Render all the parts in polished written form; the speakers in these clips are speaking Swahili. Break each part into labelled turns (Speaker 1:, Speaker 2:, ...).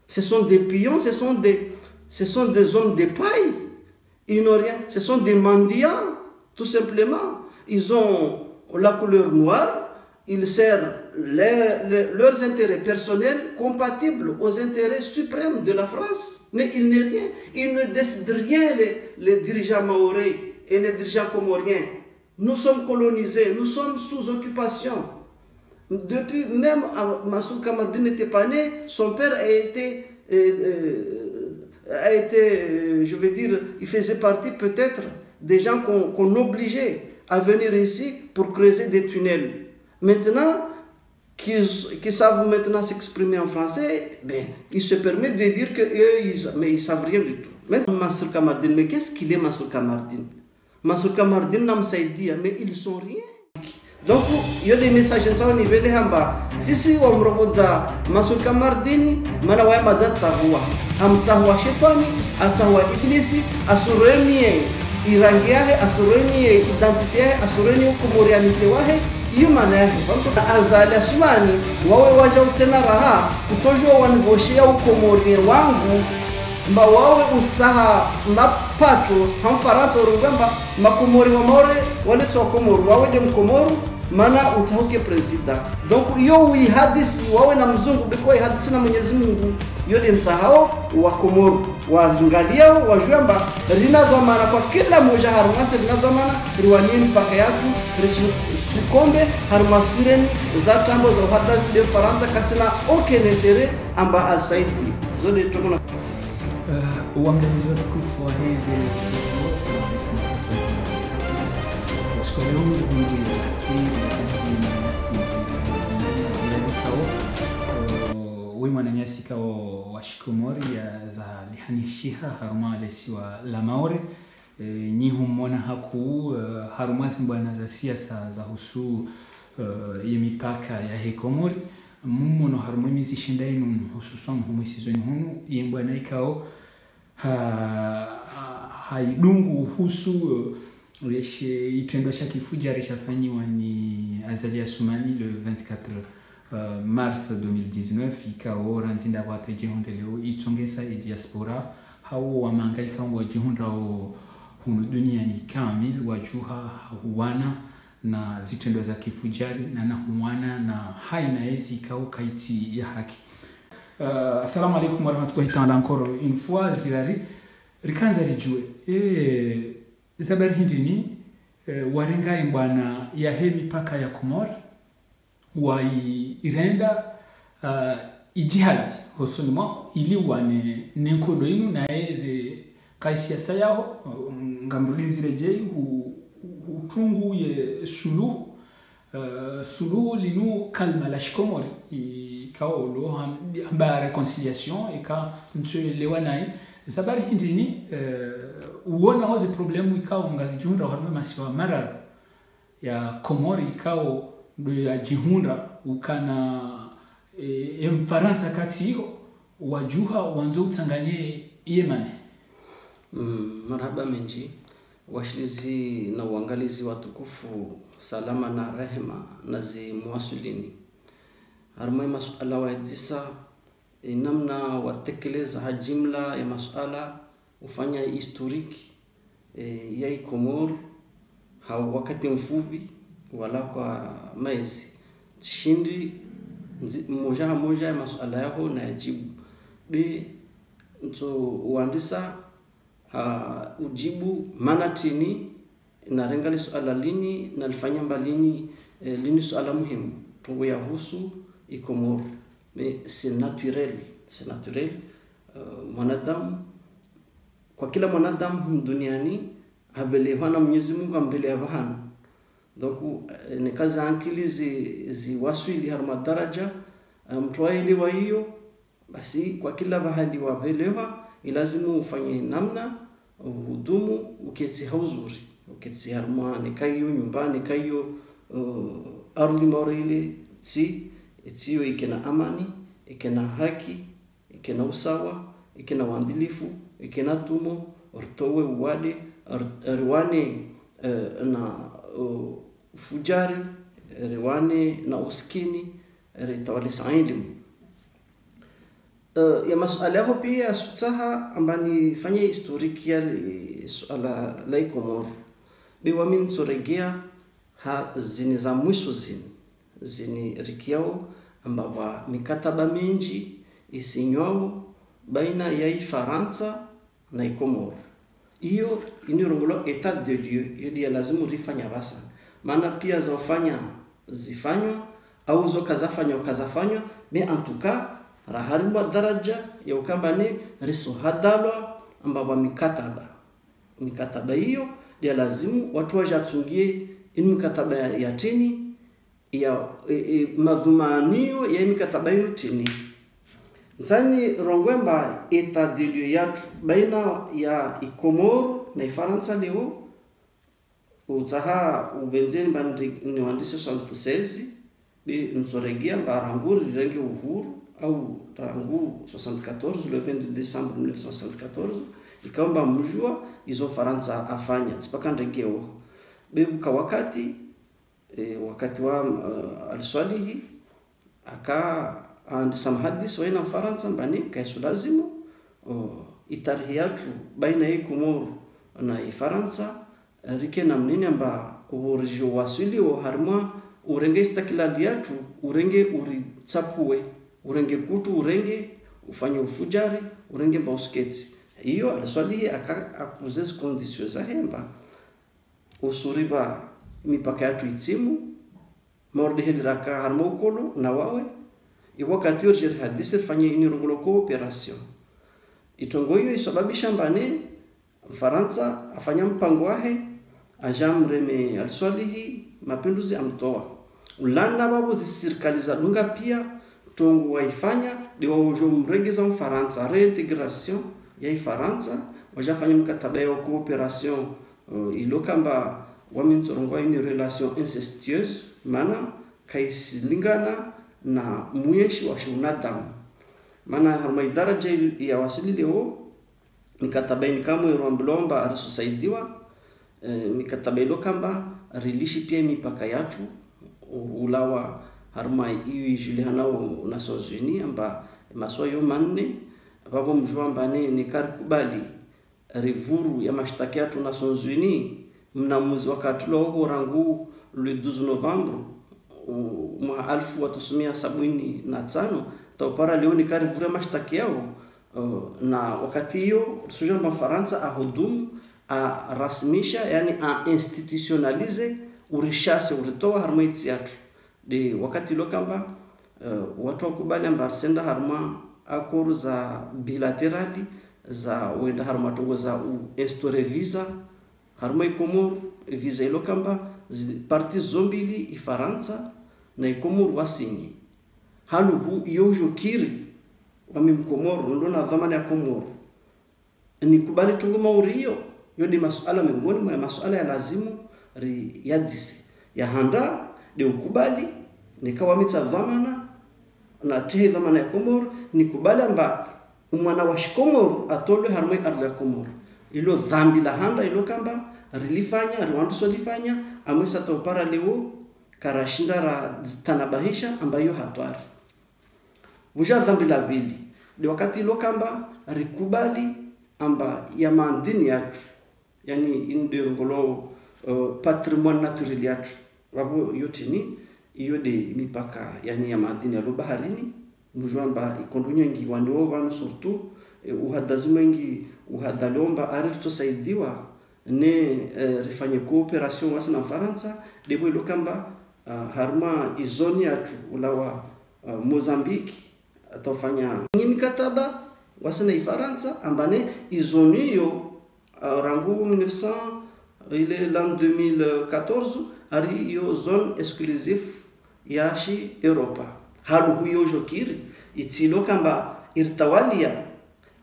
Speaker 1: Ce sont des pions, ce sont des hommes de paille. Ils n'ont rien. Ce sont des mendiants, tout simplement. Ils ont la couleur noire. Ils servent leurs intérêts personnels compatibles aux intérêts suprêmes de la France. Mais il n'est rien. Ils ne décident rien, les dirigeants maorais et les dirigeants comoriens. Nous sommes colonisés, nous sommes sous occupation. Depuis même Mansour Kamardine n'était pas né, son père a été, je veux dire, il faisait partie peut-être des gens qu'on obligeait à venir ici pour creuser des tunnels. Maintenant, qu'ils savent maintenant s'exprimer en français, ben, ils se permettent de dire mais ils ne savent rien du tout. Maintenant, Mansour Kamardine, mais qu'est-ce qu'il est Mansour Kamardine? Mansour Kamardine n'a pas dit, mais ils sont rien. Donc, il y a des messages au niveau de Hamba. Si on regarde Mansour Kamardine, Manawa Madat Sahwa, Hamzahwa Shetani, Atahwa Iblisi, Asureni, Irangiahe, Asureni, Identité, Asureni, Komorianité Wahe. Yumane azalia sumani wawe waja utena raha kutojua waniboshia ukomori wangu mba wawe usaha mapato hamfarata urugamba makomori wa maore wale tsokomori wawe de mkomoru mana utahuke presida. Donc iyo hadisi wawe na mzungu biko hadisi na Mwenyezi Mungu yode msahao wa komoru waangalia wajamba lina dhamana kwa kila mmoja harumasa lina dhamana riwanieni mpaka yatu risikombe harumasireni za tambo za uhadazi de Faransa kasina aucun intérêt amba al-Saidi zode tokuna
Speaker 2: uangalizi watukufu wa hizi mwananyasi kao washikomori ya za lihanishiha haruma lesiwa la maore nyihu mwona haku haruma zimbwana za siasa za husu yemipaka ya hekomori mmono haruma mizi shindainu hususan humisizoni hunu yembwana ikao haidungu husu leshe itendo cha kifujari chafanyiwa ni Azali Assoumani le 24 mars 2019 ikao ranzinda wate jihunde leo itongesa e diaspora hao wamangaika wa jihunda hunu duniani kamil wajuha huwana na zitendo za kifujari na huwana na haina ezi ikao kaiti ya haki. Assalamu alaikum warahmatullahi ta'ala encore une fois zirari rikanza rijue zabari hindini warenga imbwana ya hemi paka ya Komori wa irenda ijihadi hosolima ili wane nenkodo inu na eze kaisiasa yao ngamrulizi rejei utungu ye suluhu linu kalma la shikomori ikao lo hamba reconciliation ika ntuelewa nai zabari hindini uona hoze problemu ikao ngazijunda harme masiwa marar ya Komori ikao ndo ya jihunda ukana Mfaransa kati hiyo wajuha wanzo utanganye Yemane.
Speaker 1: Marhaba menji washilizi na uangalizi watukufu salama na rehema na zi muwasulini harma masuala wa hadisa namna watekeleza hajimla ya masuala ufanya historiki ya Komoro wakati mfupi wala kwa miezi shindi moja ya masuala yao na yajibu b nto uandisa ujibu manatini na rengali suala lini na lifanya mbalini lini suala muhimu tungo ya husu Komoro mais c'est naturel mwanadamu kwa kila mwanadamu duniani habelewa na Mwenyezi Mungu ambelewa. Donc ni kazi ankili ziwasili harma daraja mtwaili wa hiyo basi kwa kila bahali wabelewa ilazimu ufanye namna hudumu uketi hauzuri uketi harma ni kayo nyumbani kayo ardhi morile itiyo ikena amani ikena haki ikena usawa ikena uadilifu ikena tumo ortowe uwade rwane na fujari rwane na uskini ritawali sailimu ya masuala yao pia sutaha ambani fanya historiki ya suala la Komoro biwa min soregea ha zini za mwisho zini rikiao ambawa mikataba mingi isinywao baina ya Faransa na Komoro. Iyo inirongolo etat de lieu yodi ya lazimu rifanya basa. Maana pia zaofanya zifanywa au zo kazafanywa me antuka raharimu daraja ya ukambane riso hadalwa ambawa mikataba hiyo dia lazimu watu wajatungie in mikataba ya tini ya madhumanio ya mikataba hiyo tini. Nzani rongwemba etat de lieu yatu baina ya Komoro na Faransa leo utaha ubenzeni bandi ni wandisi 76 bi nsoregia mbaranguri rengi uhuru au rangu 74 le 22 décembre 1974 ikaomba mjua hizo Faransa afanya tsipaka ndegeo bebuka wakati wa al-Swalihi aka andisa mhadisi wa ina Faransa mbani kaisu lazimu itarihi yatu baina ya Komoro na Faransa rike na mnini amba urijio wasili wa harma urenge istakilali yatu urenge uritsapue urenge kutu urenge ufanye ufujari urenge bausketi hiyo al-Swalihi akuzezi kondisio za hemba usuriba mipaka yatu itimu morde hediraka harma ukolo na wawe wakati hiyo hadisi fanye inirongolo cooperation itongo hiyo isababisha mbane Faransa afanya mpango wahe ajamreme al-Swalihi mapinduzi amtoa ulana babo zisirikali za dunga pia tongo waifanya de wajo mregeza Faransa reintegration ya Faransa wajafanya mkataba ya cooperation ilokamba waminzorongo ini relation incestueuse mana kaisilingana na muyeshi wa shunadamu mana harma daraja ya wasili leo mikataba ni kama iromblomba arisosaidiwa mikataba ilokamba rilishi pia mipaka yatu ulawa harma iwi julihanao Nations Unies amba maswayo manne babo mjua mbane ni karikubali rivuru ya mashtaki yatu Nations Unies mnamuzi wakati lo rangu le 12 Novembre mwa 1975 taupara leo ni karivura mashtaki yao na wakati hiyo sujamba Faransa ahudumu rasmisha yani institutionalize urishase uritoa harma yatu de wakati lokamba watu wakubali amba senda harma akoru za bilaterali za wenda harma tongo za estore visa harma Komoro visa ilokamba parti zombili Faransa na Komoro wasinyi halu yojo kiri wamimkomoro ndo na dhamana ya Komoro ni kubali tungo maurio yodi masuala miongoni mwa masuala ya lazimu yadise ya handa de ukubali nikawa mitsa dhamana na tehe dhamana ya Komoro ni kubali amba umwana wa Komoro atolwe harmoi arla ya Komoro ilo dhambi la handa ilo kamba rilifanya rwandu solifanya amwesa taupara leo karashinda ra tanabahisha ambayo hatwari uja dhambi la bili de wakati ilo kamba rikubali amba ya mandini yatu yani indirongolo patrimoine naturel yatu wabo yotini iyo de mipaka yani ya madini ya baharini mjwamba ikondunya ngi wano wanu surtout uhadazimu ngi uhadalomba ari tusaidiwa ne rifanye cooperation wasa na Faransa debo ilokamba harma izoni yatu ulawa Mozambique atafanya mikataba wasa na Faransa ambane izoni yo rangu 1900 ile l'an 2014 ari yo zone exclusive yashi Europa halu huyo jokiri itilo kamba irtawalia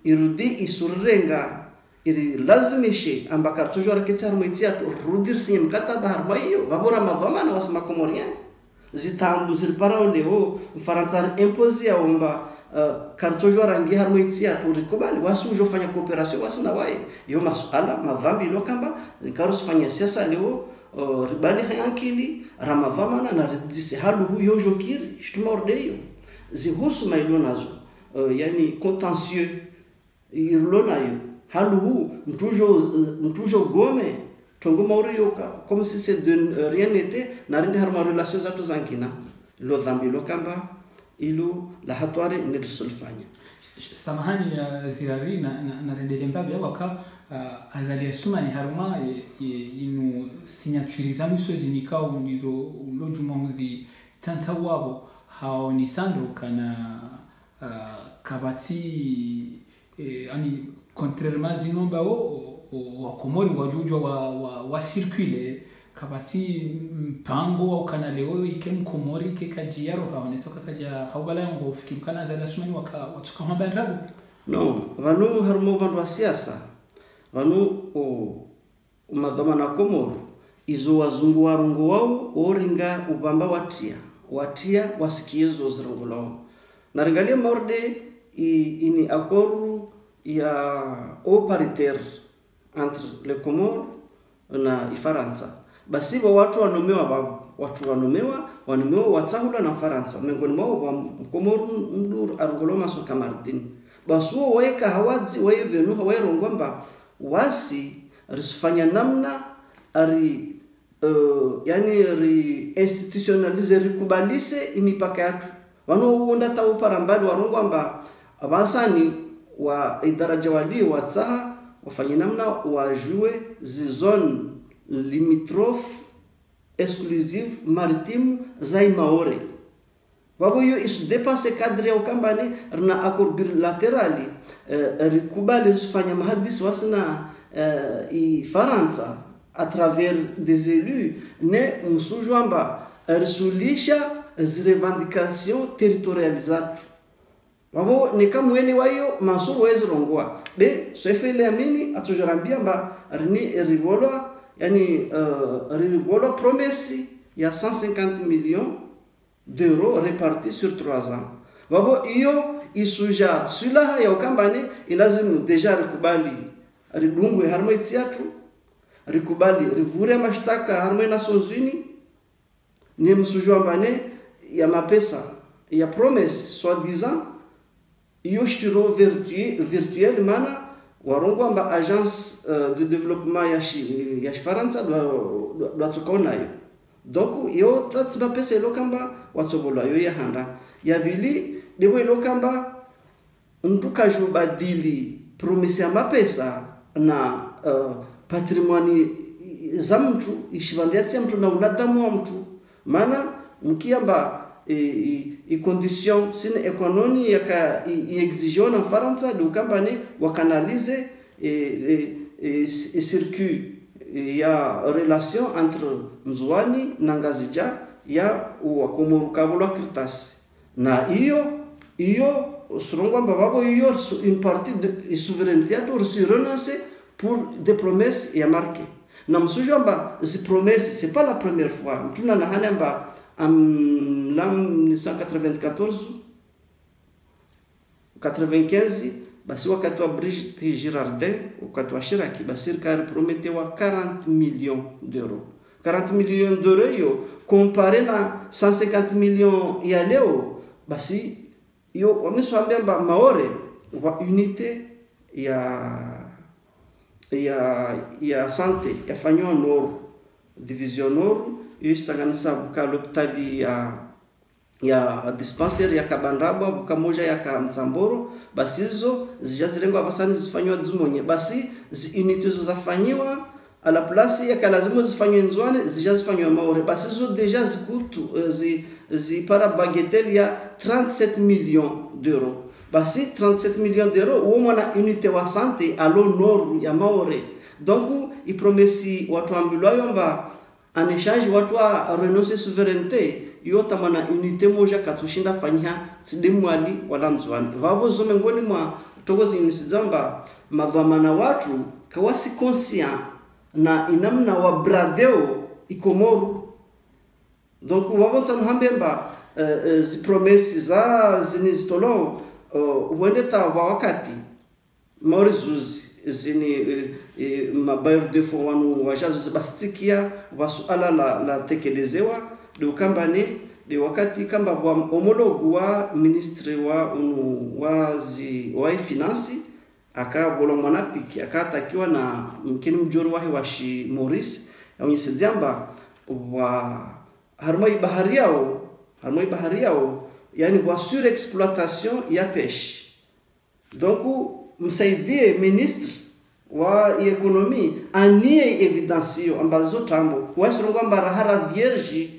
Speaker 1: irudi isurenga iri lazimishe amba kartojo raketsa harmoitia to rudir sim kataba harmaiyo babora mavamana wasma komorian zitambu zirpara leo Faransa impose ya omba kartojo rangi harmoitia to rikobali wasu jofanya cooperation wasina wae yo masuala madhambi lokamba nikaros fanya siasa leo ribali hayankili ramadhamana na ridisi halu huyo jokiri shtumordeyo zihusu mailo nazo yani contentieux irlonayo halu mtujo gome tongo maurio comme si c'est de rien n'était na rende harma relation za tuzangina lo dhambi lo kamba ilo la hatwari nilisolfanya.
Speaker 2: Samahani ya zirari na rendele mbabe waka azali asumani haruma inu sinyaturiza miso zinikao nizo lojuma muzi tansa wabo hao ni sandro kana kabati ani contrairement zinomba wa komori wajujo wa circule kabati mpango au kana leo ikem komori ke kajiaro haonesa kaja haubala yango fikimkana azali asumani watuka mabarabu
Speaker 1: no vanu harmo vandu wa siasa vanu umadhamana komoro izo wazungu warungu wao oringa ubamba watia wasikiezo zirungulao na ringalia morde ini akoru ya au paritaire entre les Comores na Ifaransa basi watu wanomewa watsahula na Faransa miongoni mwao wa Komoro mdur arunguloma so Kamartin basi waweka hawadzi wayevenu hawayerongwamba wasi risifanya namna ari yani ri institutionalize rikubalise imipaka yatu wano uonda tawo parambali warongwamba abasani wa idaraja wali watsaha wafanye namna wajue zone limitrophe exclusive maritime za Maore babo yo isu dépasse cadre ya ukambani na accord bilaterali rikubali risifanya mahadisi wasina Faransa à travers des élus ne msujwamba risulisha revendications territorialisées babo ne kamwene wayo maso wezirongwa be sefele amini atujorambia mba rivolwa promesse ya 150 millions d'euros répartis sur 3 ans babo iyo isuja sulaha ya ukambani ilazimu deja rikubali ridungwe harma tsiatu rikubali rivure mashtaka harma Nations Unies ni msujwambane ya mapesa ya promesse soi-disant iyo shtiro virtuel mana warongwamba agence de développement ya Faransa do tsukonayo donc yo tatsiba pesa lokamba watsobola yo ya handa ya bili debo lokamba nduka jubadili promesse ya mapesa na patrimoine za mtu ishivandiatia mtu na unadamu wa mtu maana mkiamba condition sine ekonomi yaka exigeant na Faransa do compagnie wakanalize circuit ya relation entre Mzwani na Ngazija ya Wakomoro kabula Kirtasi na iyo surongwa babo iyo une partie de souveraineté pour se renoncer pour des promesses ya marqué na msujamba ces promesses c'est pas la première fois tuna na hanamba en l'an 1995 basi wakati wa Brigitte Girardin wakati wa Chirac basi serikali prometewa 40 millions d'euros 40 millions d'euros yo comparé na 150 millions ya leo basi yo wameswambia mba Maore wa unité ya santé yafanywa Nord division Nord istanganisa buka l'hôpital ya dispensaire ya Kabandrabwa buka moja ya Kamtsamboro basi hizo zijazirengwa basani zifanywa zimonye basi unité zo zafanywa à la place ya kalazimo zifanywe Nzwane zijazifanywa Maore basi hizo deja zikutu para bagatelle ya 37 millions d'euros basi 37 millions d'euros au mwana unité wa santé à l'honneur ya Maore donc il promesi watu ambilwa mba en échange watu wa renoncer souveraineté yota mana unité moja katushinda fanya tsidimwali wala Nzwane vavo zo mengoni mwa tongozi nisizamba madhamana watu kawasi conscient na inamna wa bradeo ikomoro donc wabonsa muhambemba zi promesses za zinizitolo wendeta wakati Maurizuzi zini mabayo defo wanu wajazo zibastikia wasuala la tekelezewa do kambane de wakati kamba wa homologue wa ministre wa finance akabolo mwanapiki akatakiwa na mkini mjoro wahi wa shi Maurice yaonyesha jamba wa harmoi bahari yao yani wa surexploitation ya pêche. Donc msaidie ministre wa economie anie evidencio ambazo tambo wasirongo mbarahara vierge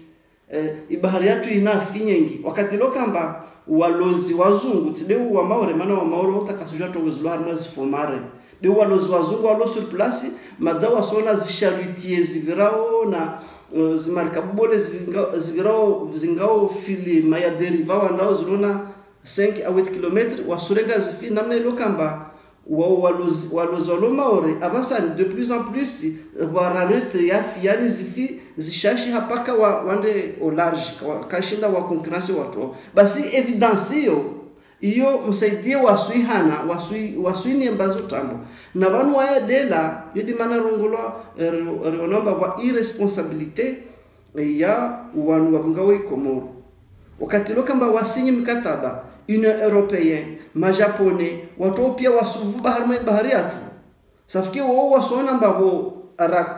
Speaker 1: ibahari yatu inafinyengi wakati lokamba walozi wazungu tide wa maore mana wa maore utakasuja tongozlo harma zifomare be walozi wazungu walo sur place madzawa sona zisharutie zigrao na zimarika bole zigrao zingao fili maya deriva wandao zilona 5 a 8 km wasurenga zifi namna lokamba walozi walo maore abasani de plus en plus wararete ya fiani zifi zishashi hapaka wande au large kashinda wa concurrence watu basi evidence iyo msaidie wasuihana wasuini ambazo tambo na banu waya dela yodi mana rongolwa renomba wa irresponsabilité ya wanu wabungawe Komoro wakati lokamba wasinyi mkataba Union Européenne majapone watu pia wasuvu bahari yatu safiki wao wasona mbabo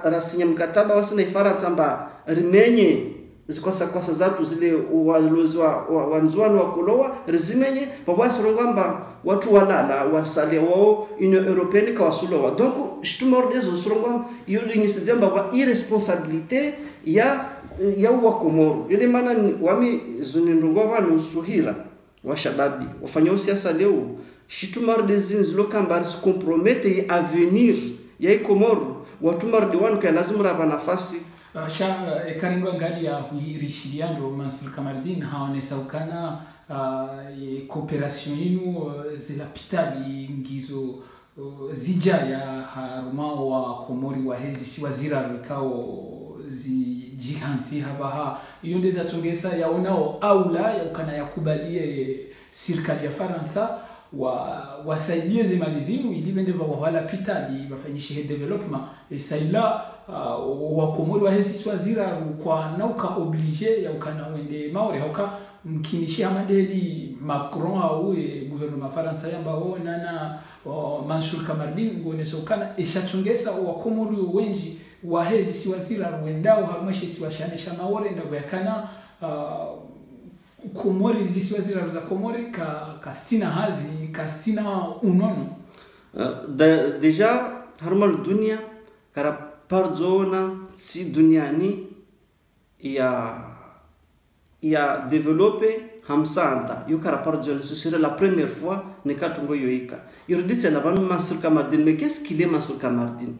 Speaker 1: arasinya mkataba wasina Ifaransa mba rimenye zikosa zatu zile walozi wanzuano wakolowa rizimenye baba sorongamba watu walala wasalia wao Union Européenne kawasulowa donc shitumordezo sorongwa yodi nisijamba wa irresponsabilité ya wa Komoro yodi maana wami zunindungwa vanu suhira wa shababi wafanya siasa leo shitumordezin zilokamba se compromete avenir ya Komoro watumar diwan ka lazima raba nafasi
Speaker 2: karingwa ngali ya huirishiriando Mansour Kamardin haonesa ukana cooperation inu zilapitali ngizo zijaya harumao wa Komori wa hezi si wazira rwekao jihansi habaha iyo ndeza tongesa yaonao aula ya ukana yakubalie serikali ya Faransa wasaidie zemalizinu ili bende wala pitali wafanyishe development saila wa Komori wa hezi swazira kwa nauka oblige ya ukana wende maore hauka mkinishi amadeli Macron au gouvernement Faransa yamba nana Mansour Kamardin ngoneso ukana eshatongesa wa Komori wenji wa hezi siwazira wendao harmashe siwashanisha maore ndago yakana Komori zisiwazira za Komori ka stina hazi ka stina unono
Speaker 1: deja harmal dunia kara pardona si duniani ya développé hamsanta yo kara pardona ce serait la première fois ne katungo yoika yurditse na banu Mansour Kamardin mais qu'est-ce qu'il est Mansour Kamardin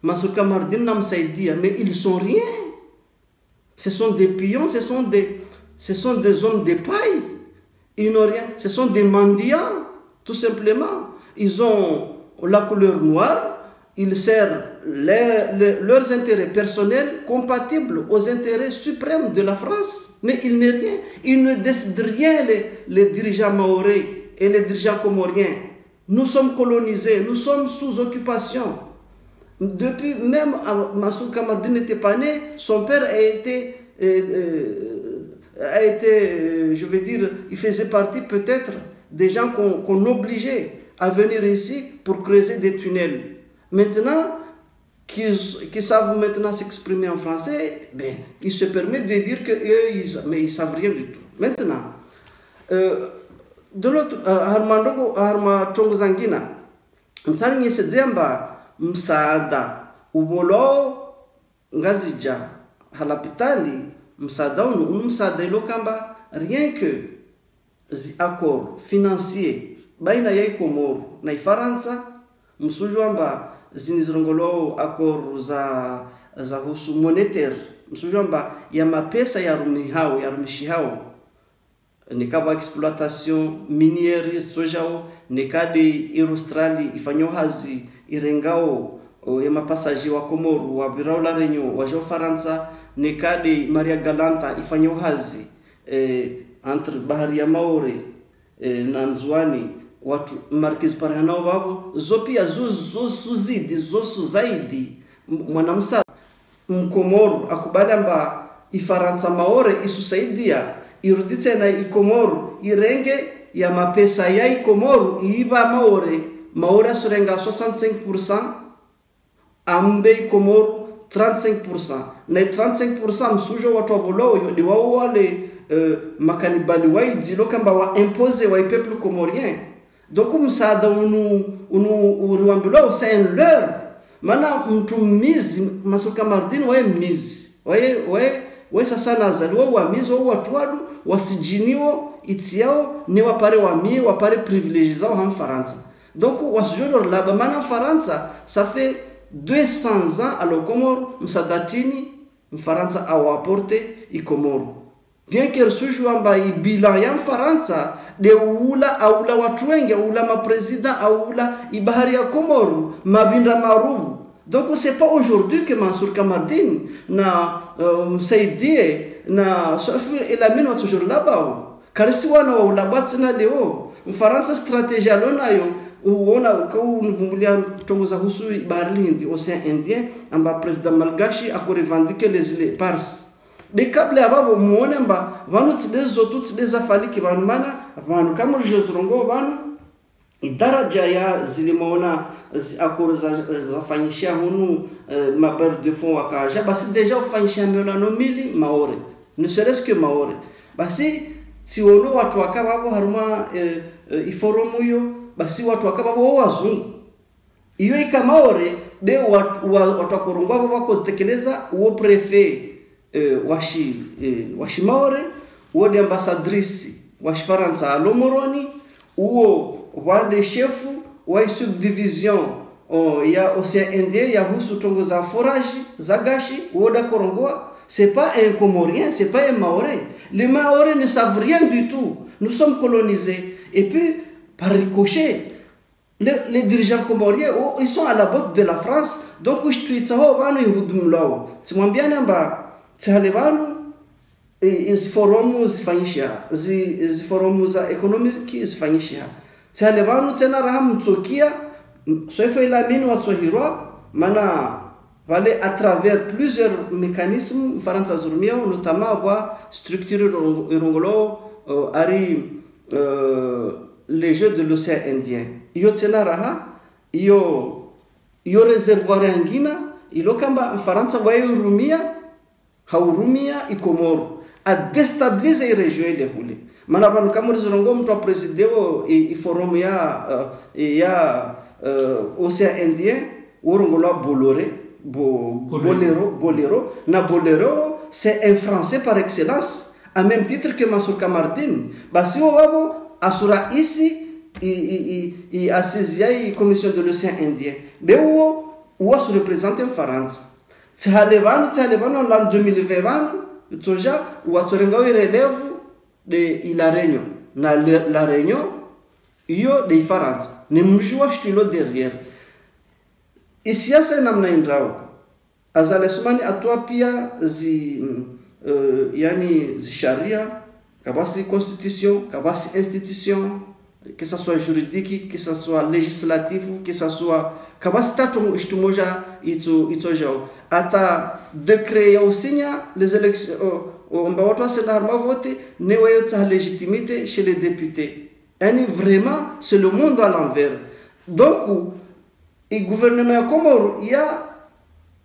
Speaker 1: Mansour Kamardin namsaidia mais ils sont rien ce sont des pions ce sont des hommes de paille ils n'ont rien ce sont des mendiants tout simplement ils ont la couleur noire ils servent leurs intérêts personnels compatibles aux intérêts suprêmes de la France mais il n'est rien ils ne décident rien les dirigeants maorais et les dirigeants comoriens nous sommes colonisés nous sommes sous occupation. Depuis même Mansour Kamardin n'était pas né, son père a été, je veux dire, il faisait partie peut-être des gens qu'on obligeait à venir ici pour creuser des tunnels. Maintenant, qu'ils savent maintenant s'exprimer en français, ben, il se permet de dire mais ils savent rien du tout. Maintenant, de l'autre, Harma Tongzangina, Msani Sedzemba, msaada ubolo ngazija halapitali msaada msaada ilokamba rien que zi accord financier baina ya Komoro na Ifaransa msujwamba zinizirongolo accord za husu monetaire msujwamba ya mapesa ya rumishihao nikaba exploitation minière sojao nikadi Australia ifanyo hazi irengao ya mapasaji wa Komoro wa Biraula Renyo wa Faransa nikadi Maria Galanta ifanyo hazi entre bahari ya Maore na Nzwani watu Marquis Parhanao babo zopia zosu zaidi mwanamsa Mkomoro akubali amba Ifaransa Maore isusaidia irudi tena ikomoro irenge ya mapesa ya ikomoro iiba maore asurenga 65% ambe ikomoro 35%. Na 35% msujo watu waboloyo ni wao wale makanibali waidilo kamba wa impose wa peuple comorien. Donc msaada uriwambilo c'est leur mana mtu mizi Mansour Kamardin wae mizi wae sasa nazaliwa wa mizi wa watu wadu wasijiniwo itiao ni wapare wami wapare privilégiés en France. Donc wasujolo là mana France ça fait 200 ans alors Comore msadatini mfaransa awaporte ikomoro bien que suju amba ibilan ya mfaransa de aula watu wengi aula mapresident aula ibahari ya Komoro mabinda marubu. Donc c'est pas aujourd'hui que Mansour Kamardin na msaidie na Sofi Elamine wa toujours là-bas karisi wana wa ulabatsina leo mfaransa strategie alonayo uona ukaunvumbulia tongoza husu bahari Hindi Océan Indien amba president malgashi akorevendique les îles Pars de kable ababo muone mba vanu tsidezo tutsideza faliki vanu mana vanu kama jozurongo vanu idaraja ya zilimona akoroza zafanyisha hunu maber de fond wakaja basi deja ufanyisha mionano mili maore ne serait-ce que maore basi tsiolo watu wakababo haruma iforomo yo basi watu wakababo wazungu iyo ikamaore de watu wakorongwa babo bakozitekeleza uo prefet washi maore uo de ambassadrice washi Faransa alomoroni uo wade chefu wa subdivision ya Océan Indien ya husu tongo za forage za gashi uo da korongwa. C'est pas un Comorien, c'est pas un Maoré. Les Maorés ne savent rien du tout. Nous sommes colonisés. Et puis, par ricochet, les dirigeants comoriens, ils sont à la botte de la France. Donc, je suis vanu ihudumlao. Simwambia namba tsalevanu forum zifanyisha. Forum za economic zifanyisha. Tsalevanu tena raham tsokia Sofi Elamine wa tsohirwa mana valait à travers plusieurs mécanismes Faransa Zurmia notamment wa structure irongolo les jeux de l'océan Indien iyo tsena raha iyo réservoir angina ilo kamba Faransa wa Urumia haurumia ikomoro a déstabiliser région ile hule mana banu kama zirongo mtu presideo forum ya océan Indien urongolo Bolero. Bolero, c'est un français par excellence, à même titre que Mansour Kamardin. Si on va assurer ici, il a saisi la commission de l'océan Indien. Mais où se représente en France? C'est l'an 2020, où on relève de la Réunion. La Réunion, il y a des France. Ne me joue derrière. Isiasa namna indrao azale sumani atua pia yani sharia kabasi constitution kabasi institution que ça soit juridique que ça soit législatif que ça soit kabasi tatu ishtumoja ito jao ata décret ya usinya les élections on va voir c'est l'arme voter ne wayo sa légitimité chez les députés yani vraiment c'est le monde à l'envers. Donc et gouvernement Comore il y a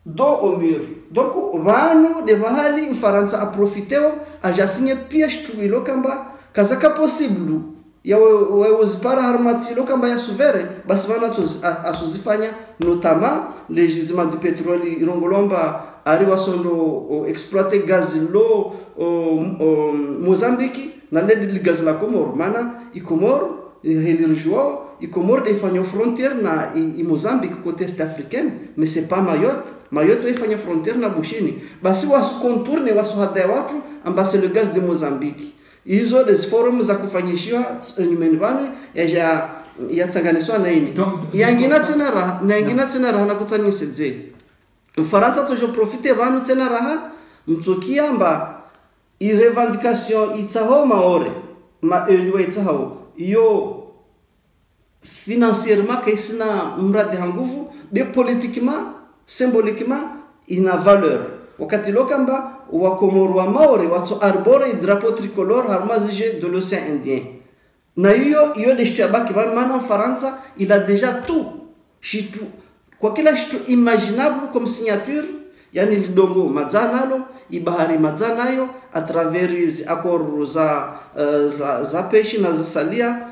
Speaker 1: dos au mur. Donc vanu de bahali Faransa a profité a jasigné piège tu ilo kamba kazaka possible ya wazipara harmati ilo kamba ya souverain basi vanu asuzifanya notamment les gisements du pétrole irongolomba ariwa sondo exploiter gaz lo Mozambique na ledi gaz la Comore mana i Comore helirjua i Comore de fanyo frontière na i Mozambique côté est africain mais c'est pas Mayotte e fanyo frontière na Bushini basi wasu contourne wasu hada watu ambase le gaz de Mozambique hizo des forums za kufanyishwa nyumbani ya tsanganiswa na ini yangina tena raha na kutsanyiseze Faransa tojo profite vanu tena raha mtsokia mba i revendication itsaho maore ma elwe itsaho yo financièrement kaisina mradi hanguvu de politiquement symboliquement ina valeur wakati lokamba wa Komoro wa Maori watso arbore drapeau tricolore harmazije de l'océan Indien na hiyo deshtu abaki maana Faransa il a déjà tout shitu kwa kila kitu imaginable comme signature yani lidongo mazanalo ibahari mazanayo a travers accords za pêche na za salia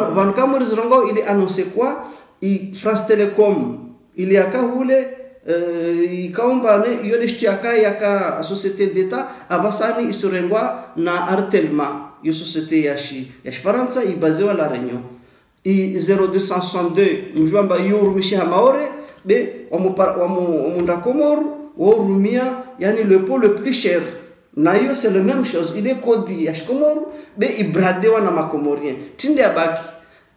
Speaker 1: van kamur zrongo il est annoncé quoi i France Telecom il y a kahule ikaomba ne yo deshtu yaka société d'état abasani isurengwa na Artelma yo société yashi Faransa ibazewa la Réunion i 0262 mjwamba yurumishi Maore be omunda Komoro orumia yani le pot le plus cher na yo c'est la même chose il est codi yash Komoro be ibradewa na makomorien tinde abaki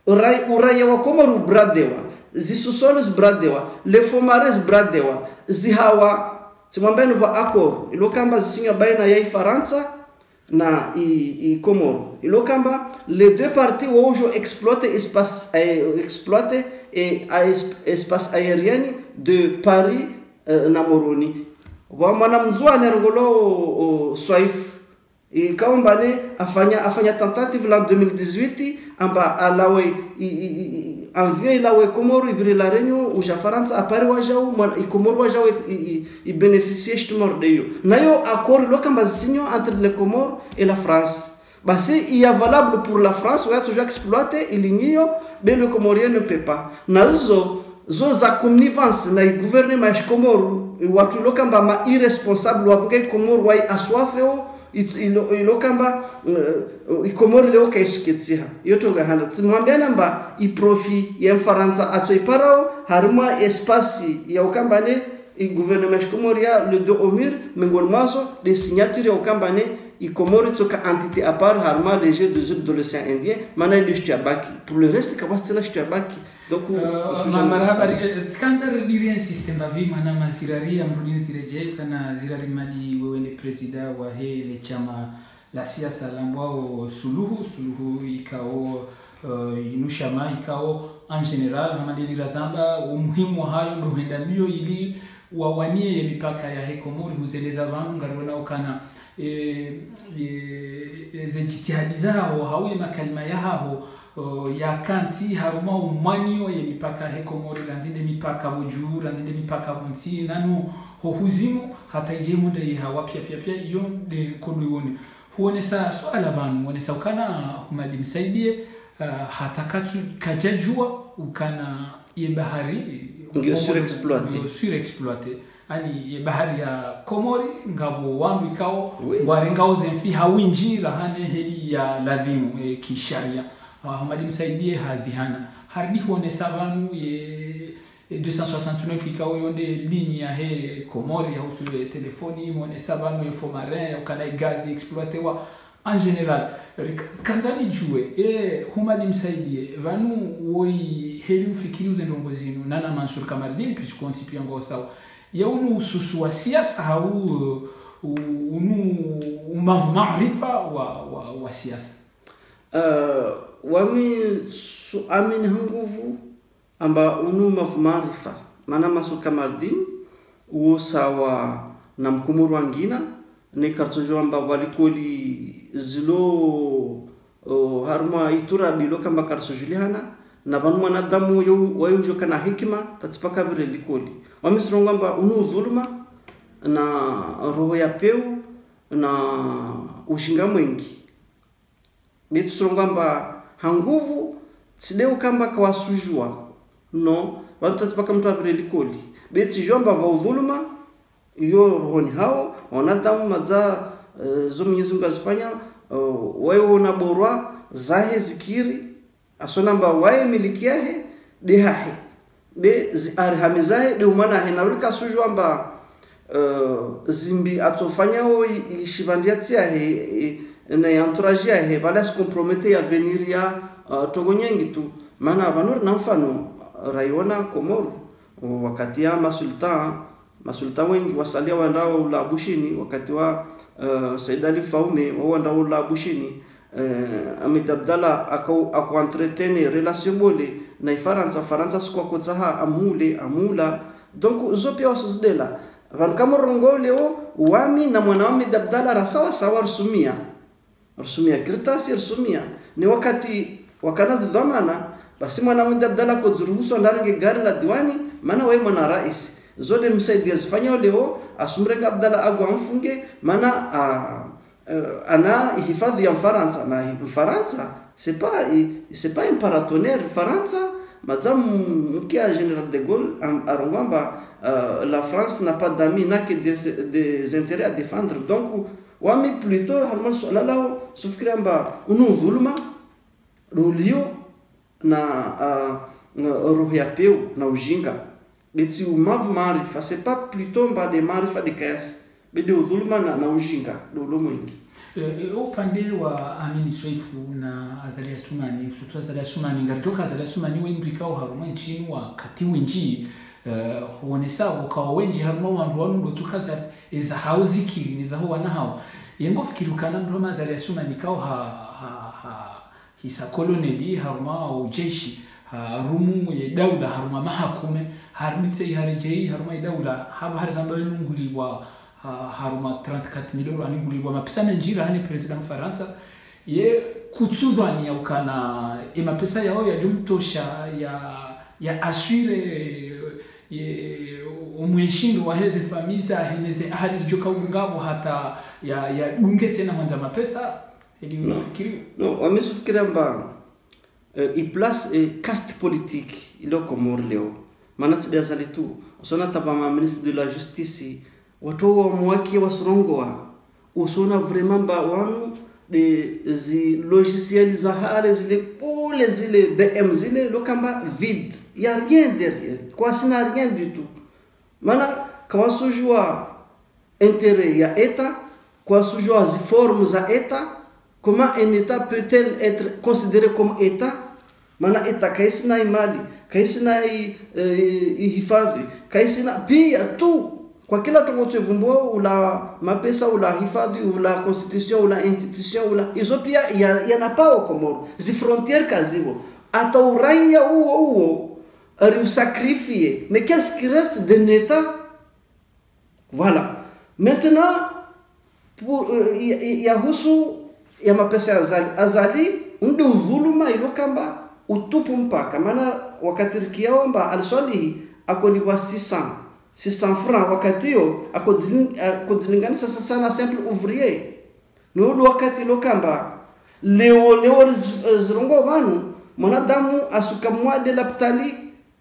Speaker 1: uraya wa Komoro bradewa zisusoles bradewa le fomares bradewa zihawa timambeni ba accord ilokamba zisinga baina ya Faransa na i Komoro ilokamba les deux parties wojo exploiter espace aérien de Paris na Moroni wa mwana mzwa nerngolo Swaif ikaombane afanya tentative la 2018 amba alawe envie ilawe Komoro ibiri la Réunion uja Faransa apare wajao Komoro wajao i bénéficier justement de yo nayo accord lokamba signo entre les Comores et la France basi il est valable pour la France ouais toujours exploiter ilinio mais le Comorien ne peut pas nazo za connivence na gouvernement ya Komoro watu lokamba ma irresponsable wa Komoro wa aswafeo ilokamba Komoro leo kaisiketsiha yoto gahanda tsimwambiana mba iprofi ya Faransa atso iparao haruma espace ya ukamba ne gouvernement ya Komoro ya le dos au mur mengonmazo des signatures ya ukamba ne Komoro tsoka entité à part haruma les jeux de l'océan Indien mana ile shtabaki pour le reste kabastela shtabaki donc
Speaker 2: marhaba tkanzar lirien system bavi mana mazirari amrudin zireje kana zirari mali wewe ni president wa le chama la siasa lambwao suluhu ikao inushama ikao en general hamadi razamba umuhimu hayo ndo henda mbio ili wawanie mipaka ya Komoro huzeleza vangu ngarona ukana zejitihadi zao hawi makalima yao ya kansi haruma umanio ya mipaka Komoro ranzinde mipaka bujuru ranzinde mipaka bonsi nanu huzimu hata njemu de hawa pia iyo de kodwone huone sa swala banu huone sa ukana humadi msaidie hata katu kajajua ukana ye bahari
Speaker 1: ndio
Speaker 2: surexploité ani bahari ya Komori ngabo wangu ikao ngao zenfi hawinji rahane heli ya ladhimu kisharia hamadi msaidie hazihana hardi huone savanu ye 269 ikao yonde ligne ya Komori ya usu telefoni huone savanu ya fomarin ukana gazi exploité wa en general kanzani jue humadi msaidie vanu woi heli ufikiri uzendongo zinu nana Mansur Kamardini puisqu'on pia ngo sawa ya unu ususu wa siasa au umavu maarifa wa siasa
Speaker 1: wami amin nguvu amba unu mavu maarifa mana Mansur Kamardini sawa na mkumuru wangina ne kartojo amba walikoli zilo harma itura bilo kamba karsojulihana na banu wanadamu wayo kana hikima tatipaka vile likoli wamisronga amba unu dhuluma na roho ya peu na ushinga mwingi bitu songa amba hanguvu tsideu kamba kawasujua no watu tatipaka mtu vile likoli bitu jomba wa dhuluma iyo rohoni hao wanadamu maza zo Mwenyezi Mungu azifanya wayo na borwa zahe zikiri asonamba wae milikiahe de hahe de arhamizahe de umana he na ulika sujwa amba zimbi atofanya o ishibandia tia he na entourage he bala se comprometer ya venir ya togonyengi tu maana abanur na mfano raiona Komoro wakati ya masultan wengi wasalia wandao la bushini wakati wa Said Ali Faume wandao la bushini Ahmed Abdallah ako entretenir relation bole na Faransa sikwa kotsaha amula donc zo pia wasudela vanhu kama rongo leo wami na mwana wami Abdalla rasawa sawa rusumia kirtasi rusumia ni wakati wakanazi dhamana basi mwana wami Abdalla kuzuruhusu ndarange gari la diwani maana wewe mwana rais zote msaidia zifanya leo asumrenga Abdalla agwa mfunge maana ana hifadhi ya Mfaransa na Mfaransa c'est pas un paratonnerre Faransa madame mkia général de Gaulle arongamba la France n'a pas d'amis n'a que des intérêts à défendre donc wami plutôt halmal sallallahu sufkiramba dhulma rulio na roho ya peu na ujinga beti umavu maarifa c'est pas plutôt mba de maarifa de kiasi bidi udhulma na ujinga ndio mwingi.
Speaker 2: Upande wa Amini Swaifu na Azalia Sumani, surtout Azalia Sumani, ngaritoka Azalia Sumani wengi kao haruma nchini wa kati wengi huonesa wakawa wengi haruma wandu wanu ndotukaza eza hauzikiri niza huwa na hao yengo fikirukana mroma Azalia Sumani kao hisa koloneli haruma ujeshi harumu ya daula haruma mahakume harbitse iharejei haruma ya daula haba harizambayo nunguli wa haruma 34,000 euro aniguliwa mapesa menjira hani president Mfaransa ye kutsudhani ya ukana mapesa yao ya jumtosha ya asure umwishindo wa heze famiza heneze ahadi joka ungabo hata ya bungete na mwanza mapesa ili unafikiri
Speaker 1: no wamesufikiria mba i place caste politique ilo Komoro leo maana tsida zalitu usona tabama ministre de la justice watu wa mwaki wa surongoa usona vraiment ba wanu de zi logiciels za hale zile pole zile BM zile lokamba vide y a rien derrière quoi ça n'a rien du tout mana kwa sujua intérêt ya état kwa sujua zi formes za état comment un état peut-il être considéré comme état mana état kaisina imali kaisina hifadhi kaisina pia tu kwa kila tukochevumbua ula mapesa ula hifadhi ula constitution ula institution ula hizo pia yanapao Komoro zi frontières kazibo ata uraia huo ari sacrifier mais qu'est-ce qui reste de l'état voilà maintenant pour yahusu ya mapesa azali ndio dhuluma ilokamba utupu mpaka maana wakati kiaomba aliswali akolipwa 600 francs wakati hiyo akodzilinganisha sasa na simple ouvrier ni ule wakati lokamba leo zirongo vanu mwanadamu asukamwade lapitali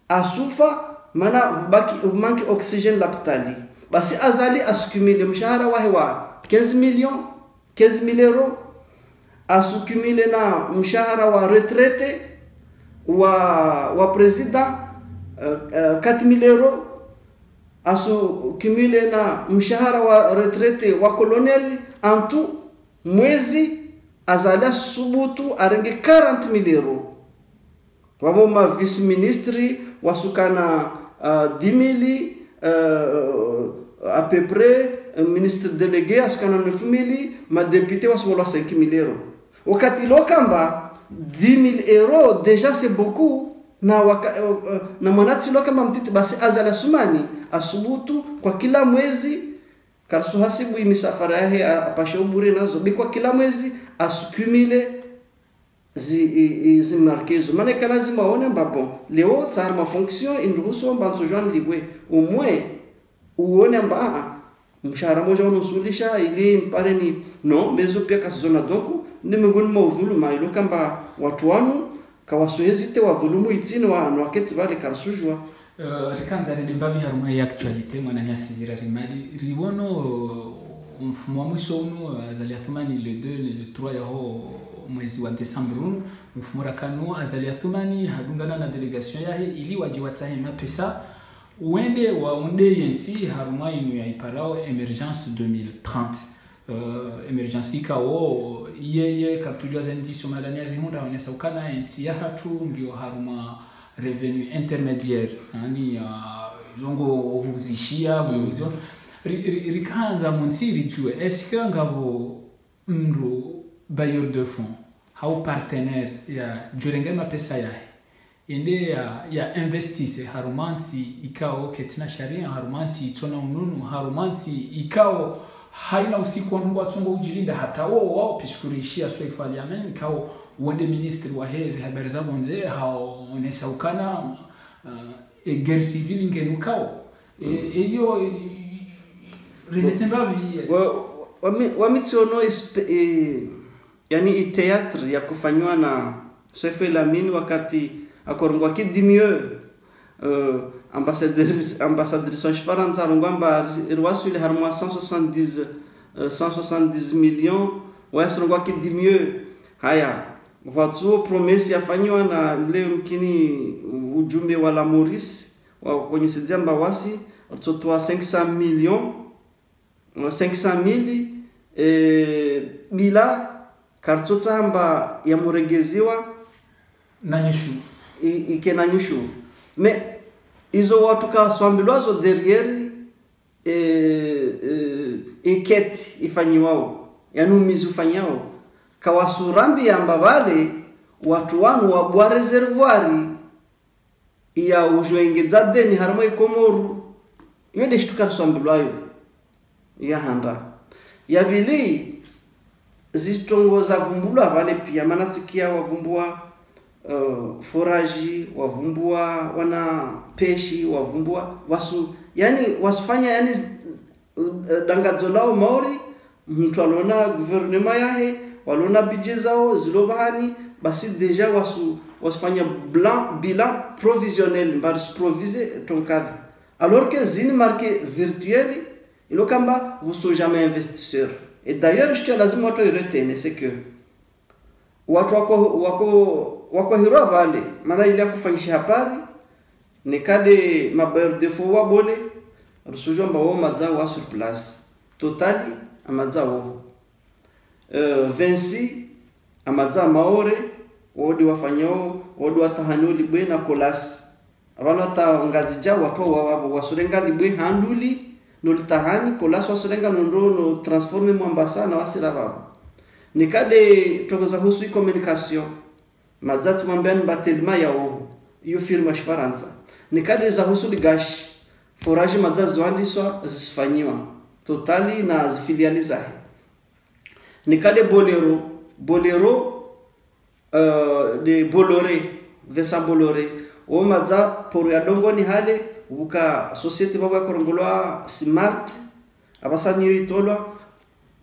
Speaker 1: asufa maana baki manki oxygène lapitali basi azali asukumile mshahara wahe wa 15,000 euro asukumile na mshahara wa retraite wa president 4,000 euro asukumile na mshahara wa retraite wa colonel antu mwezi azali subutu arenge 40,000 euro wabo ma vice ministre wasukana 10,000 à peu près ministre délégué asukana 9,000 ma député wasmola 5,000 euro wakati lokamba 10,000 euro déjà c'est beaucoup na mwanati lokamba mtiti basi azala sumani asubutu kwa kila mwezi karso hasibu imisafara yake apashe ubure nazo kwa kila mwezi asukumile zi markezo maana lazima waone mbapo leo tsar ma fonction induhuso mbanzo Joan Ligwe umwe uone mba mshahara moja unusulisha ili mpare ni no mezo pia kasizona donku ni mngoni maudhulu mailo kamba watu wanu kawasuhezite wa dhulumu itino wa wakati bale karsujwa
Speaker 2: rikanza ridimbabi haruma ya actualité mwana nyasizira rimali ribono mfumo wa mwisho unu Azalia Thumani le 2 le 3 yaho mwezi wa Desemba mfumo rakano Azalia Thumani hadungana na delegation yahe ili wajiwatsahe mapesa uende waunde yensi haruma inu ya iparao emergence 2030 emergence ikao yeye kartujwa zendi somalania zihunda wanesa ukana yensi ya hatu ndio haruma revenu intermédiaire yani zongo huzishia huzo rikanza monsiri jue est-ce que ngabo mru bailleur de fonds hau partenaire ya jurenge mapesa yahe ende ya investise harumansi ikao ketina sharia harumansi itona ununu harumansi ikao haina usiku wa nungu atungo ujilinda hata wao piskurishia swifali amen ikao uende ministri wa hezi habari za bonze hao nesaukana guerre civile ingenukao iyo renesembavi
Speaker 1: wamitsono yani teatri ya kufanywa na Sefe Lamine wakati akorongwa kidimio ambassadrice wa Faransa rongamba irwasu ile harmo 170 millions wasrongwa kidimio haya watu promesse yafanywa na leo mkini ujumbe wala Maurice wa kwenye sijamba wasi watoto 500,000 bila kartota amba ya muregeziwa
Speaker 2: na nyishu
Speaker 1: ikena nyishu me izo watu ka swambilwazo derrière enquête ifanyiwao yanumizi ufanyao kawasurambi amba wale watu wanu wa bwa reservoir ya ujwengeza deni harimo ikomoru yode shtuka swambilwayo ya handa ya vili zistongoza vumbulwa wale pia manatsikia wavumbua foraji wavumbua wana peshi wavumbua wasu yani wasifanya yani dangazo lao maori mtu alona gouvernement yahe walona budget zao zilobahani basi deja wasifanya bilan provisionnel mbar proviser ton cadre alors que zine marqué virtuel ilo kamba vous sont jamais investisseur. Et d'ailleurs je te lazima watu iretene c'est que watu wako hiro vale maana ile kufanyisha habari ne kade mabaire de fo wabole rusujo mbawo madza wa sur place totali amadza wo Vinci amadza maore wodi wafanyao wodi watahanyo libwe na kolas abana ta ngazija watu wabo wasurenga libwe handuli no litahani kolas wasurenga no transforme mwambasa na wasira babo nikade tokoza husu communication madzati mwambiani batelma yao iyo firma Faransa nikade za husu ligash forage madzazi wandiswa zisifanyiwa totali na zifiliali zahe nikade bolero de Bolloré Vincent Bolloré o madza por ya dongoni hale uka societe babo ya korongolwa smart abasani yo itolwa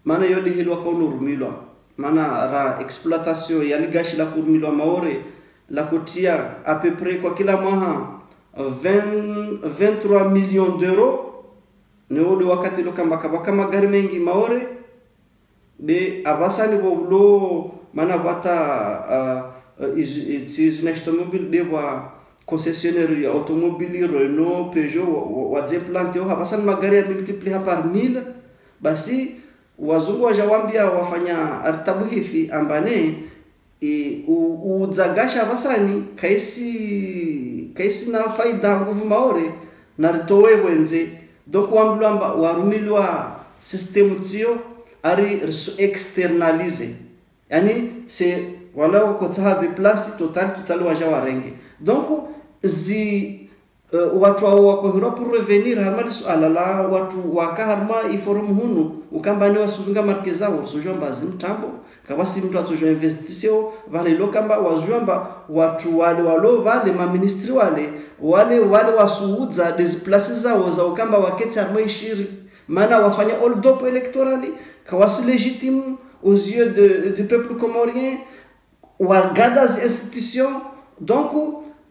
Speaker 1: mana yodi hilwa ko nurumilwa mana ra exploitation ya ligashi la kurumilwa maore la kutia à peu près kwa kila mwaha 23 millions d'euros ne wodi wakati lo kama gari mengi maore be abasani boblo mana bata izi automobile be wa concessionnaire ya automobile Renault Peugeot wa zemplante ho abasani magari ya multiplier par 1000 basi wazungu wajawambia wafanya artabu hifi ambane uzagasha abasani kaisi na faida nguvu maore na ritowe wenze donc wambulamba warumilwa system tio ari externaliser yani c'est wala wako tsahabi place total wajawarenge donc watu wako hiro pour revenir harma suala la watu wakaharma iforum hunu ukambani wasunga markeza wasujomba zimtambo kabasi mtu atojo investisio vale lokamba wazujomba watu wale ma ministry wale wasuuza des places zao za ukamba waketi harma ishiri maana wafanya hold up electorally kawasi légitime aux yeux du peuple comorien wargada les institutions donc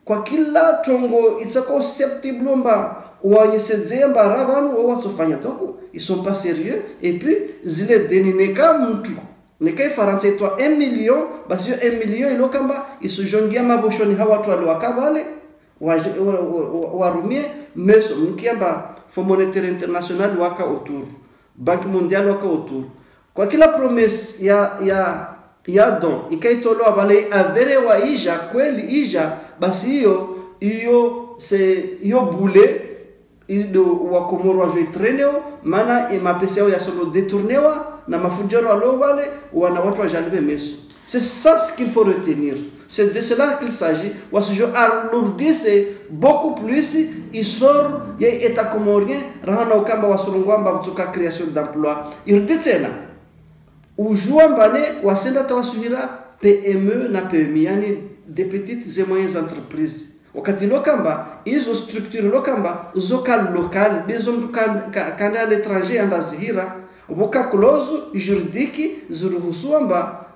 Speaker 1: kwa kila tongo itsako susceptible mba wanyesedzemba rabanu watofanya donc ils sont pas sérieux et puis zile denineka mtu nekai Faransa itwa 1 million basi 1 million ilokamba isujongia maboshoni hawa watu waliwakabale warumie meso mkiamba Fonds monétaire international waka autour Banque mondiale waka autour kwa kila promesse ya don ikaitolo abale avere wa ija kweli ija basi hiyo bule ido wa Komoro wa joitreneo mana mapesa ya solo detournewa na mafujero alo wale wana watu wajalibe meso C'est ça ce qu'il faut retenir. C'est de cela qu'il s'agit. Je alourdisse beaucoup plus. Il sort, il y a état comorien, rahana okamba wasurungwamba kutoka création d'emploi. Irditsena. Ujuambane wasenda tawasuhira PME na PMI, yani des petites et moyennes entreprises. Wakati lokamba hizo structure lokamba local bezo mtu kanda à l'étranger andazihira voka clause juridique ziruhusuamba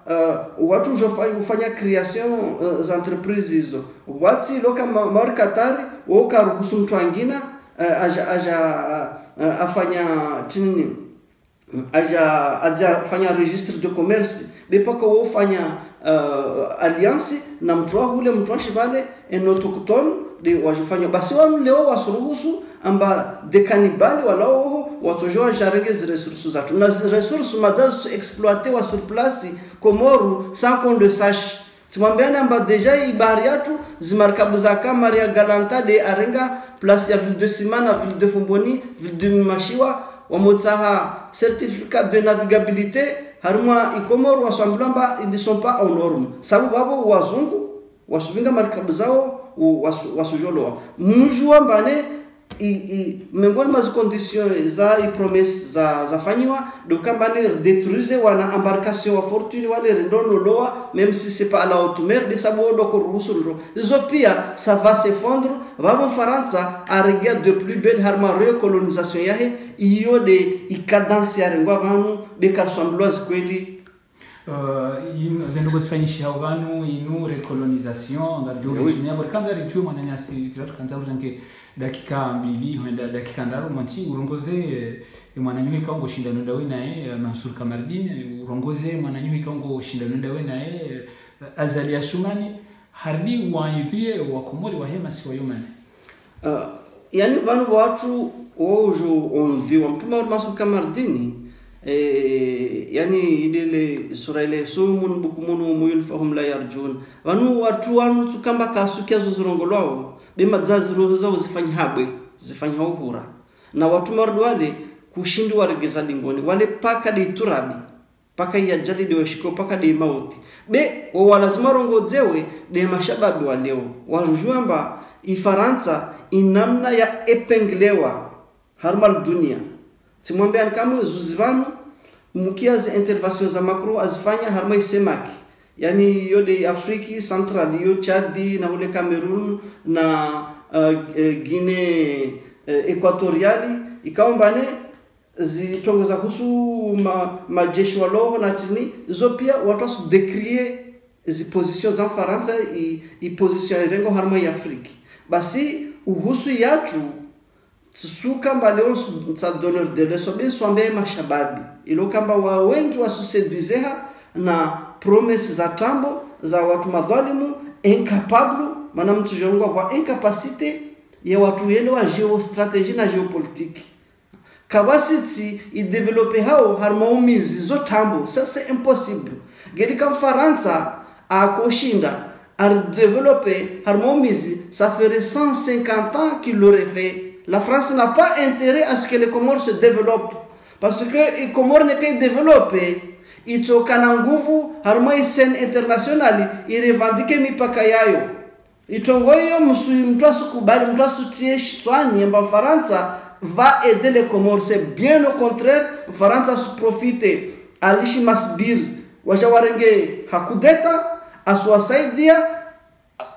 Speaker 1: watu ufanya création za entreprises hizo wati lokamba markatari woka ruhusu mtu angina afanya chini fanya registre de commerce bepaka wofanya alliance na mtu ule mtu ashibale en autochtone de wajifanya basi leo wasuruhusu amba de cannibali walao watojoa jarenge ressources zatu na ressources mazazo exploiter wa sur place Komoru sans qu'on le sache. Timambiana amba deja ibari yatu zimarkabu za kama ya galanta de arenga place ya ville de Simana, ville de Fomboni, ville de Mashiwa wamotsaha certificat de navigabilité haruma ikomoro wasambulamba ils ne sont pas aux normes sababu babo wazungu wasubinga markabu zao wasujoloa mjua mbane miongoni mwa conditions za promesse za fanywa de kambani détruire wana embarcation wa fortune wale rendono loa même si c'est pas à la haute mer de sababu do kuruhusu zopia ça va s'effondrer vamos Faransa a regard de plus belle harma recolonisation yahe iyo de ikadance ya rengwa vanu bekarsambloise kweli
Speaker 2: zendo kuzifanyisha vanu inu recolonisation ngarjo regionia barkanza region mananya sirat kanza uranke dakika mbili huenda dakika ndaro mwanchi urongoze mwananyu ikango shindano dawe naye Mansur Kamardin urongoze mwananyu ikango shindano dawe naye Azali Assoumani hardi waidhie wakomori wa hema si wayomane
Speaker 1: yani vanu watu ojo ondhiwa mtuma Mansur Kamardini yani idele sura ile sumun bukumunu muyul fahum la yarjun vanu watu wanu tukamba kasukia zozurongolwao bema zaziru zao zifanya habwe zifanya uhura na watu mardu wale kushindi waregeza dingoni wale paka de turabi paka ya jali de washiko paka de mauti be walazima rongozewe de mashababi waleo warujuamba ifaransa inamna ya epenglewa harmal dunia simwambia kama zuzivanu mukiazi intervention za Macron azifanya harma isemaki yani yode Afriki Central yo Chadi na ule Cameroon na Guinea Equatoriali ikaombane zitongoza husu majeshi waloho na tini zo pia watu su décrier zi positions za Faransa i position rengo harma ya Afriki basi uhusu yatu suka mbaleo sa donneur de leçon bien swambe mashababi ilo kamba wa wengi wasuseduizeha na promesse za tambo za watu madhalimu incapable maana mtu jongwa kwa incapacité ya watu yele wa geostratégie na géopolitique kabasiti i développer hao harmonize zo tambo ça c'est impossible geli comme Faransa a koshinda a développer harmonize ça ferait 150 ans qu'il l'aurait fait. La France n'a pas intérêt à ce que les Comores se développent parce que les Comores n'est pas développées. Ils ont kana nguvu harma scène internationale ils revendiquent mipaka yayo itongoyo mtu asukubali mtu asutie shitwani mba Faransa va aider les Comores c'est bien au contraire Faransa se profite alishi masbir wajawarenge hakudeta aswasaidia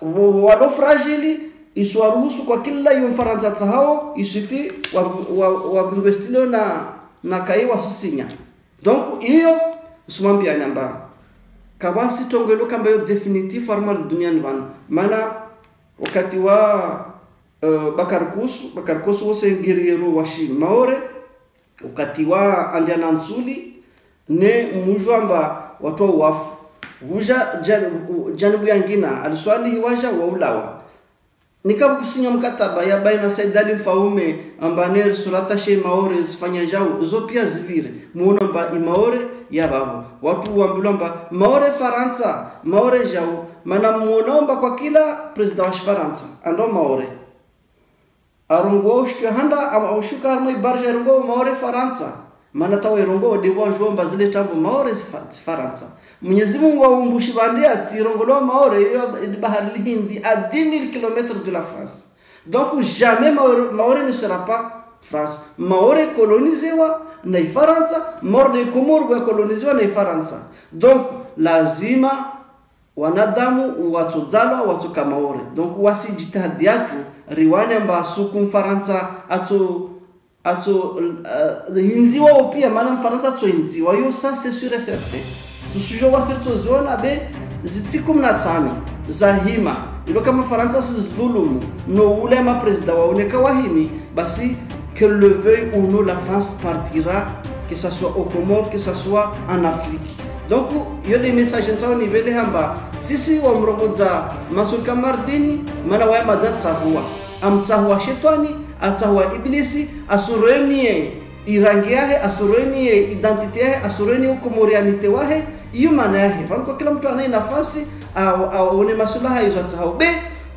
Speaker 1: walo fragile iswaruhusu kwa kila hiyo Faransa tsahao isufi wa investilo na kaiwa sisinya donc hiyo usumambia namba kabasi tongelo kamba yo definitive formal duniani bana maana wakati wa Bakar Kusu wose ngiriru washi maore wakati wa Andiana Ntsuli ne mujwamba watu wafu huja janibu yangina aliswali hiwaja wa ulawa nikakusinya mkataba ya baina Said Ali Mfaume ambaner surata she maore zifanya jao zo pia zivire muona mba imaore ya babu watu wambilomba maore Faransa maore jao mana muonomba kwa kila president wa Faransa ando maore arungo shtu handa au shukar mai barja arungo maore Faransa maana tawa irongo de wajomba zile tambo maore Faransa. Mwenyezi Mungu aumbushi bandia tirongolo maore bahari Hindi à 10 000 km de la France. Donc jamais maore ne sera pas France. Maore colonisewa na Faransa, maore de Comore colonisewa na Faransa. Donc lazima wanadamu watozalwa watoka maore. Donc wasijitahidi yatu riwani amba suku Faransa ato hinziwa pia maana Faransa to hinziwa yo ça c'est sûr et certain. Tusujo wasirto zona be zitikum na tsana za hima ilo kama Faransa si dhulumu no ulema president waoneka wahimi basi que le veuille ou non la France partira, que ça soit au Comores, que ça soit en Afrique. Donc il y a des messages au niveau de hamba sisi wa mrogoza masuka mardini mana wa madatsa huwa amtsahwa shetani atahwa iblisi asurenie irangi yahe asurenie identite yahe asurenie ukomorianite wahe iyo maana yahe kwa kila mtu anaye nafasi aone masulaha hizo atsahwa be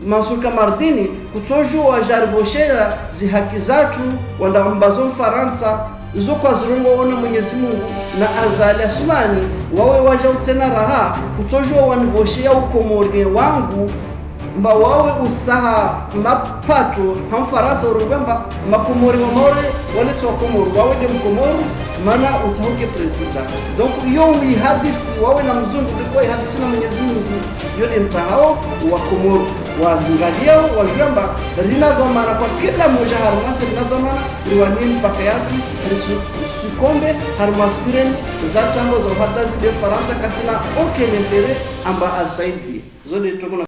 Speaker 1: masuka mardini kutojo wajarboshea zihaki zatu wanda mbazo Faransa zo kwa zirungo ona Mwenyezi Mungu na azali asumani wawe waja utena raha kutojo waniboshea ukomori wangu mba wawe usaha mapato hamfaransa urugamba makomori wa maore wale tsokomori wawe de mkomori mana utahuke president. Donc iyo hadisi wawe na mzungu kwa hadisi na Mwenyezi Mungu yole msahao wa komori wa ngaliao wa jamba lina dhamana kwa kila mmoja harumasi lina dhamana liwani mpaka yatu sukombe harumasireni za tango za uhatazi de Faransa kasina oke mentere amba alsaidi zode tokuna